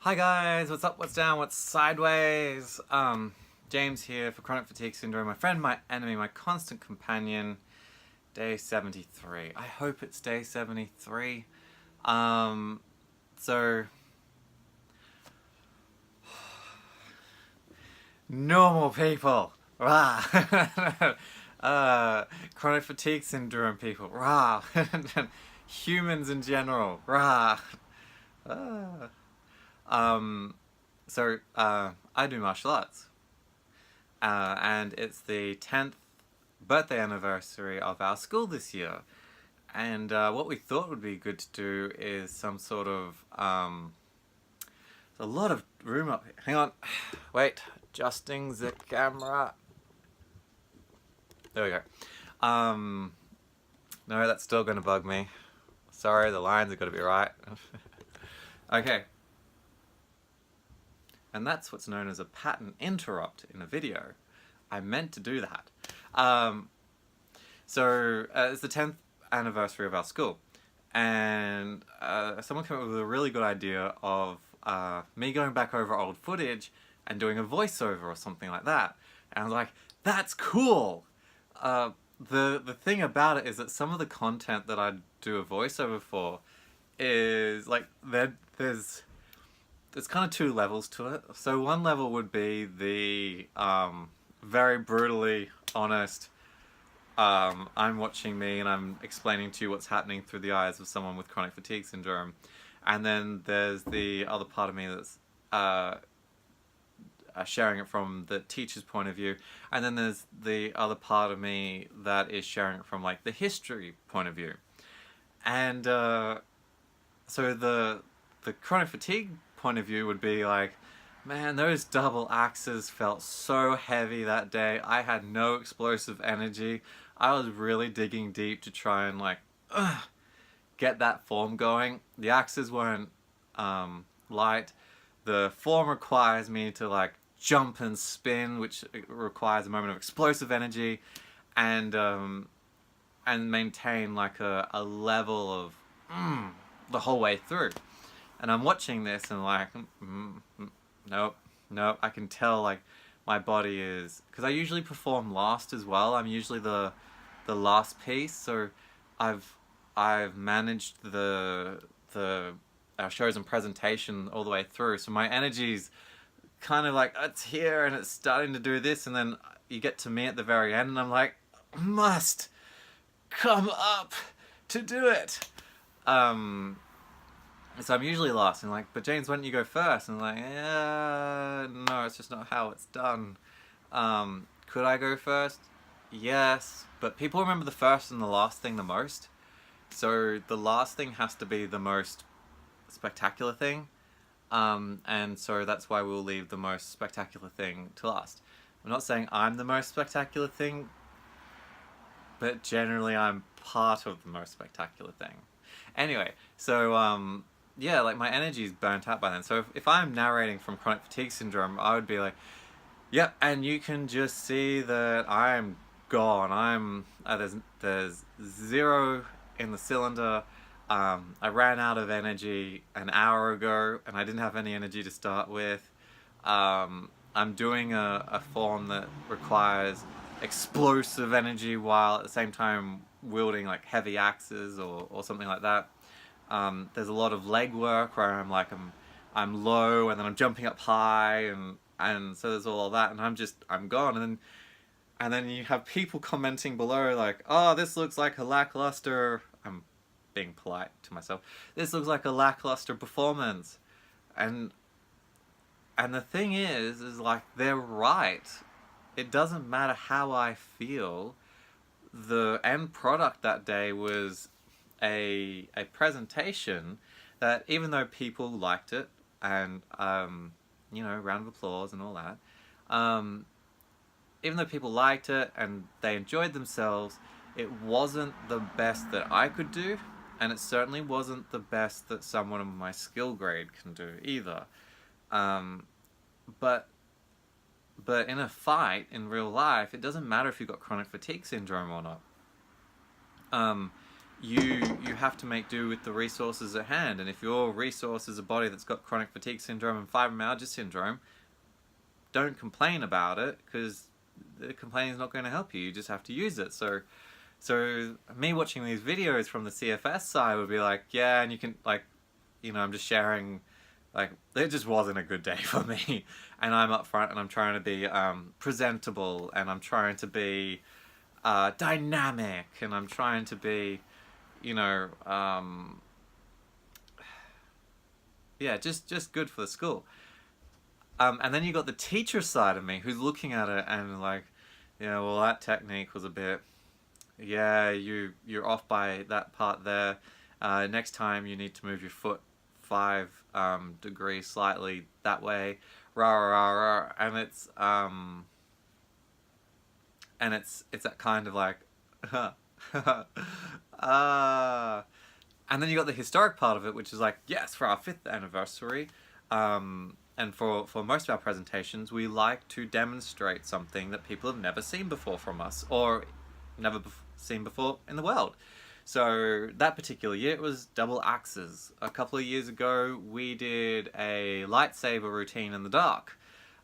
Hi guys, what's up, what's down, what's sideways? James here for Chronic Fatigue Syndrome, my friend, my enemy, my constant companion, day 73. I hope it's day 73. So... Normal people! Rah! Chronic Fatigue Syndrome people, rah! Humans in general, rah! Ah. I do martial arts. And it's the 10th birthday anniversary of our school this year. And what we thought would be good to do is some sort of... there's a lot of room up here. Hang on. Wait. Adjusting the camera. There we go. No, that's still going to bug me. Sorry, the lines have got to be right. Okay. And that's what's known as a pattern interrupt in a video. I meant to do that. It's the 10th anniversary of our school. And someone came up with a really good idea of me going back over old footage and doing a voiceover or something like that. And I was like, that's cool! The thing about it is that some of the content that I do a voiceover for is like, there's kind of two levels to it. So one level would be the very brutally honest, I'm watching me and I'm explaining to you what's happening through the eyes of someone with chronic fatigue syndrome. And then there's the other part of me that's sharing it from the teacher's point of view. And then there's the other part of me that is sharing it from like the history point of view. And so the chronic fatigue point of view would be like, man, those double axes felt so heavy that day. I had no explosive energy. I was really digging deep to try and like get that form going. The axes weren't light. The form requires me to like jump and spin, which requires a moment of explosive energy, and maintain like a level of the whole way through. And I'm watching this and like, nope, I can tell like my body is, because I usually perform last as well. I'm usually the last piece, so I've managed our shows and presentation all the way through. So my energy's kind of like, it's here and it's starting to do this, and then you get to me at the very end and I'm like, must come up to do it. So I'm usually last and like, but James, why don't you go first? And I'm like, no, it's just not how it's done. Could I go first? Yes, but people remember the first and the last thing the most. So the last thing has to be the most spectacular thing. And so that's why we'll leave the most spectacular thing to last. I'm not saying I'm the most spectacular thing, but generally I'm part of the most spectacular thing. Anyway, so yeah, like my energy's burnt out by then. So if I'm narrating from chronic fatigue syndrome, I would be like, yep, and you can just see that I'm gone. There's zero in the cylinder. I ran out of energy an hour ago, and I didn't have any energy to start with. I'm doing a form that requires explosive energy while at the same time wielding like heavy axes or something like that. There's a lot of leg work where I'm low and then I'm jumping up high, and so there's all of that, and I'm gone. And then you have people commenting below like, oh, this looks like a lackluster, I'm being polite to myself, this looks like a lackluster performance. And the thing is like, they're right. It doesn't matter how I feel. The end product that day was a presentation that, even though people liked it and you know, round of applause and all that, even though people liked it and they enjoyed themselves, it wasn't the best that I could do, and it certainly wasn't the best that someone of my skill grade can do either. But in a fight in real life, it doesn't matter if you've got chronic fatigue syndrome or not. you have to make do with the resources at hand. And if your resource is a body that's got chronic fatigue syndrome and fibromyalgia syndrome, don't complain about it, because the complaining is not going to help you. You just have to use it. So me watching these videos from the CFS side would be like, yeah, and you can, like, you know, I'm just sharing, like, it just wasn't a good day for me. And I'm up front and I'm trying to be presentable, and I'm trying to be dynamic, and I'm trying to be, you know, yeah, just good for the school. And then you got the teacher side of me who's looking at it and like, yeah, well, that technique was a bit, yeah, you're off by that part there. Next time you need to move your foot 5 degrees slightly that way. Rah, rah, rah, rah. And it's that kind of like, and then you got the historic part of it, which is like, yes, for our 5th anniversary, and for most of our presentations, we like to demonstrate something that people have never seen before from us, or never seen before in the world. So that particular year, it was double axes. A couple of years ago, we did a lightsaber routine in the dark,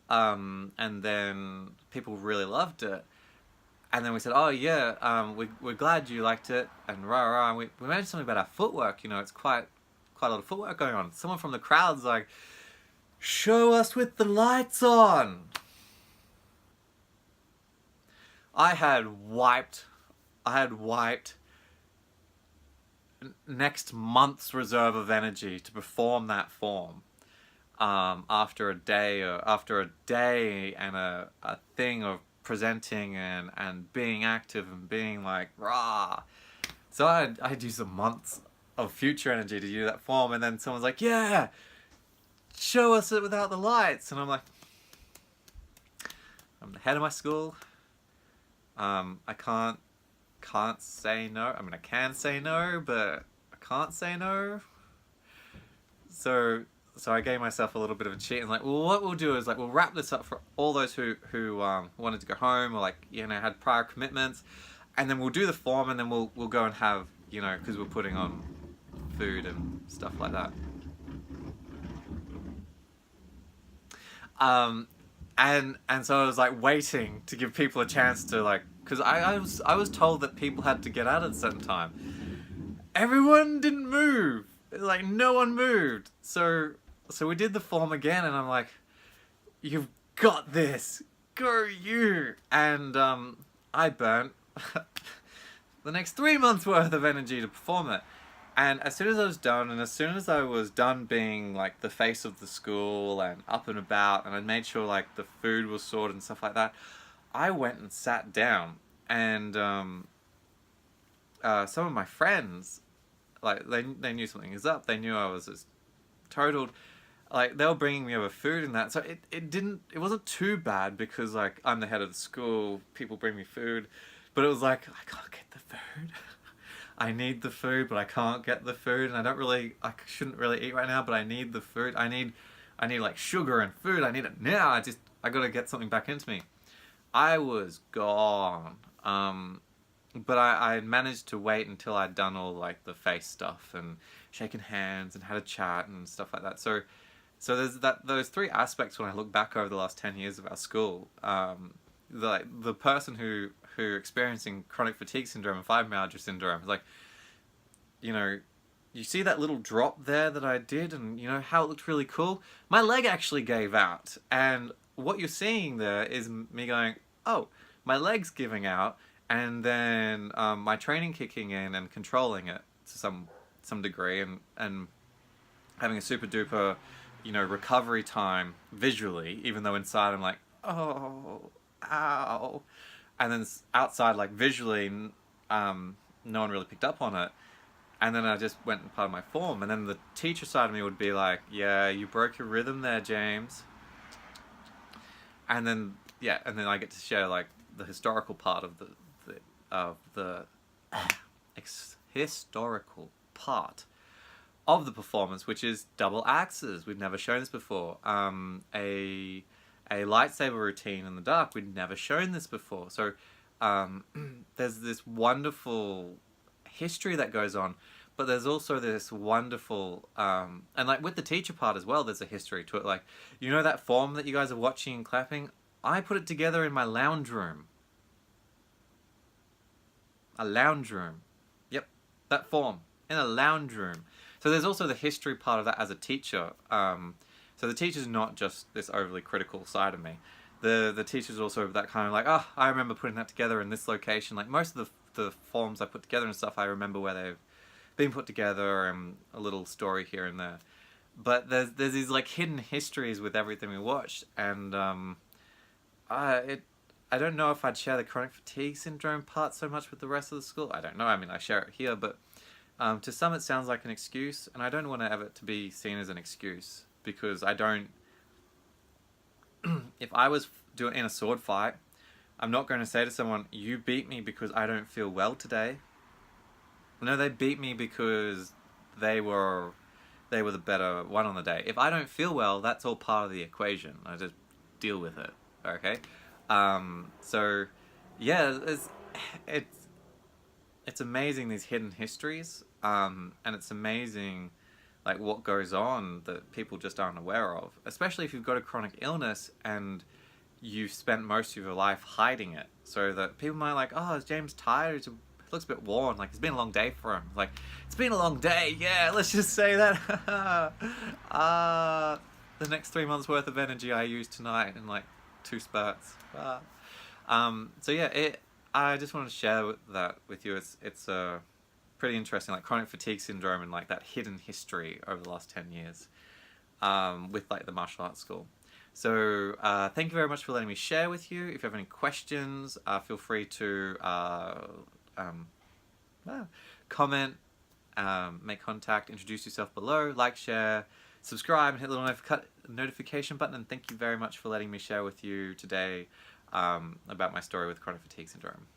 and then people really loved it. And then we said, oh yeah, we're glad you liked it, and rah rah. And we mentioned something about our footwork. You know, it's quite a lot of footwork going on. Someone from the crowd's like, show us with the lights on. I had wiped next month's reserve of energy to perform that form. After a day and a thing of presenting and being active and being like rah. So I'd use some months of future energy to do that form, and then someone's like, yeah, show us it without the lights. And I'm like, I'm the head of my school. I can't say no. I mean, I can say no, but I can't say no. So I gave myself a little bit of a cheat, and like, well, what we'll do is like, we'll wrap this up for all those who wanted to go home, or like, you know, had prior commitments, and then we'll do the form, and then we'll go and have, you know, because we're putting on food and stuff like that. And so I was like waiting to give people a chance to like, because I was told that people had to get out at a certain time. Everyone didn't move. Like, no one moved. So we did the form again, and I'm like, you've got this. Go you. And I burnt the next 3 months worth of energy to perform it. And as soon as I was done, and as soon as I was done being like the face of the school and up and about, and I made sure like the food was sorted and stuff like that, I went and sat down. And some of my friends, like, they knew something was up. They knew I was just totaled. Like, they were bringing me over food and that. So it wasn't too bad, because like, I'm the head of the school, people bring me food. But it was like, I can't get the food. I need the food, but I can't get the food, and I shouldn't really eat right now, but I need the food. I need like sugar and food. I need it now. I gotta get something back into me. I was gone. But I managed to wait until I'd done all like the face stuff and shaking hands and had a chat and stuff like that. So there's those 3 aspects when I look back over the last 10 years of our school. The person who experiencing chronic fatigue syndrome and fibromyalgia syndrome is like, you know, you see that little drop there that I did, and you know how it looked really cool? My leg actually gave out, and what you're seeing there is me going, oh, my leg's giving out, and then my training kicking in and controlling it to some degree, and having a super duper, you know, recovery time visually, even though inside I'm like, oh, ow. And then outside, like, visually, no one really picked up on it. And then I just went and part of my form. And then the teacher side of me would be like, yeah, you broke your rhythm there, James. And then, yeah, and then I get to share, like, the historical part of the historical part of the performance, which is double axes. We've never shown this before. A lightsaber routine in the dark. We'd never shown this before. So there's this wonderful history that goes on, but there's also this wonderful and like with the teacher part as well, there's a history to it. Like, you know that form that you guys are watching and clapping? I put it together in my lounge room. A lounge room. Yep, that form in a lounge room. So there's also the history part of that as a teacher. So the teacher's not just this overly critical side of me. The teacher's also that kind of like, oh, I remember putting that together in this location. Like most of the forms I put together and stuff, I remember where they've been put together and a little story here and there. But there's these like hidden histories with everything we watched, and I don't know if I'd share the chronic fatigue syndrome part so much with the rest of the school. I don't know. I mean, I share it here, but to some it sounds like an excuse, and I don't want to have it to be seen as an excuse, because I don't. If I was doing in a sword fight, I'm not going to say to someone, "You beat me because I don't feel well today." No, they beat me because they were the better one on the day. If I don't feel well, that's all part of the equation. I just deal with it. Okay. So yeah, it's amazing, these hidden histories, and it's amazing like what goes on that people just aren't aware of, especially if you've got a chronic illness and you've spent most of your life hiding it, so that people might like, oh, is James tired? He looks a bit worn, like it's been a long day for him. Like, it's been a long day, yeah, let's just say that. The next 3 months worth of energy I used tonight in like 2 spurts. So yeah, I just wanted to share that with you. It's pretty interesting, like chronic fatigue syndrome and like that hidden history over the last 10 years with like the martial arts school. So thank you very much for letting me share with you. If you have any questions, feel free to comment, make contact, introduce yourself below, like, share, subscribe, and hit the little notification button. And thank you very much for letting me share with you today about my story with chronic fatigue syndrome.